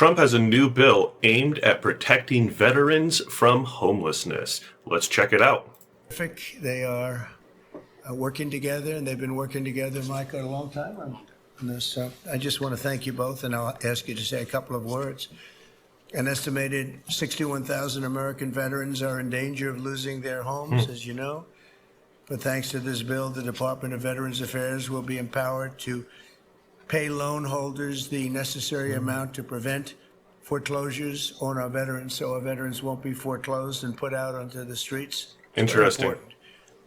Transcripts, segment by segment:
Trump has a new bill aimed at protecting veterans from homelessness. Let's check it out. They are working together, and they've been working together, Mike, a long time on this. So I just want to thank you both, and I'll ask you to say a couple of words. An estimated 61,000 American veterans are in danger of losing their homes, as you know. But thanks to this bill, the Department of Veterans Affairs will be empowered to pay loan holders the necessary amount to prevent foreclosures on our veterans, so our veterans won't be foreclosed and put out onto the streets. Interesting.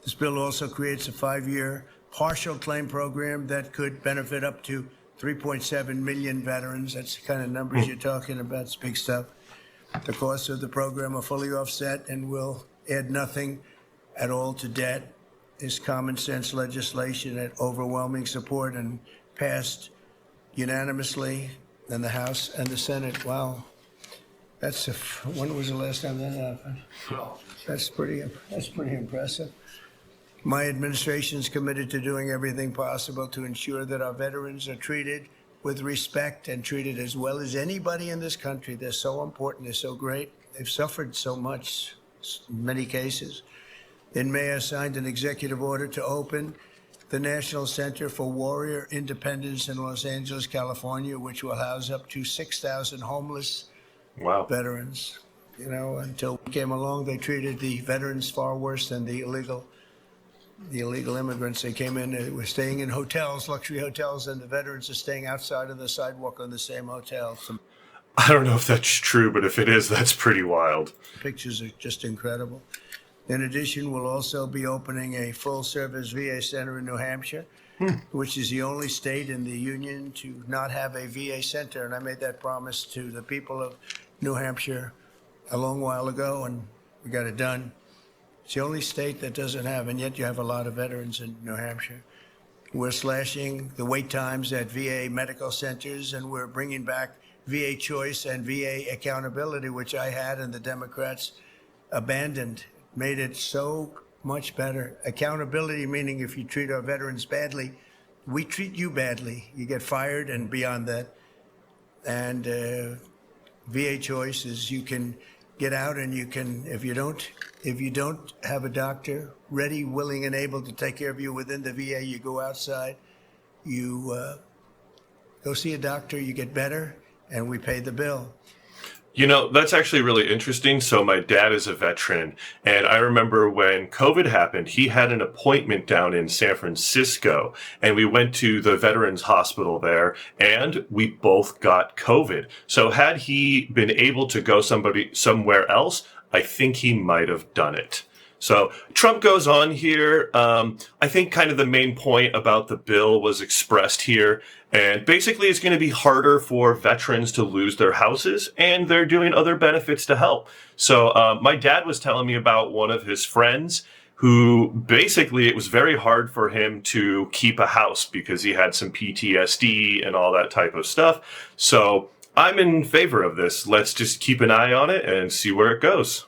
This bill also creates a 5-year partial claim program that could benefit up to 3.7 million veterans. That's the kind of numbers you're talking about. It's big stuff. The costs of the program are fully offset and will add nothing at all to debt. This common sense legislation had overwhelming support and passed unanimously in the House and the Senate. Wow. When was the last time that happened? That's pretty impressive. My administration is committed to doing everything possible to ensure that our veterans are treated with respect and treated as well as anybody in this country. They're so important. They're so great. They've suffered so much in many cases. In May, I signed an executive order to open the National Center for Warrior Independence in Los Angeles, California, which will house up to 6,000 homeless veterans. You know, until we came along, they treated the veterans far worse than the illegal immigrants. They came in, they were staying in hotels, luxury hotels, and the veterans are staying outside on the sidewalk on the same hotels. I don't know if that's true, but if it is, that's pretty wild. Pictures are just incredible. In addition, we'll also be opening a full-service VA center in New Hampshire, which is the only state in the union to not have a VA center. And I made that promise to the people of New Hampshire a long while ago, and we got it done. It's the only state that doesn't have, and yet you have a lot of veterans in New Hampshire. We're slashing the wait times at VA medical centers, and we're bringing back VA choice and VA accountability, which I had and the Democrats abandoned. Made it so much better. Accountability, meaning if you treat our veterans badly, we treat you badly. You get fired and beyond that. And VA choice is you can get out and you can, if you don't have a doctor ready, willing, and able to take care of you within the VA, you go outside, you go see a doctor, you get better, and we pay the bill. You know, that's actually really interesting. So my dad is a veteran, and I remember when COVID happened, he had an appointment down in San Francisco, and we went to the Veterans Hospital there, and we both got COVID. So had he been able to go somewhere else, I think he might have done it. So Trump goes on here. I think kind of the main point about the bill was expressed here. And basically, it's going to be harder for veterans to lose their houses, and they're doing other benefits to help. So my dad was telling me about one of his friends who basically it was very hard for him to keep a house because he had some PTSD and all that type of stuff. So I'm in favor of this. Let's just keep an eye on it and see where it goes.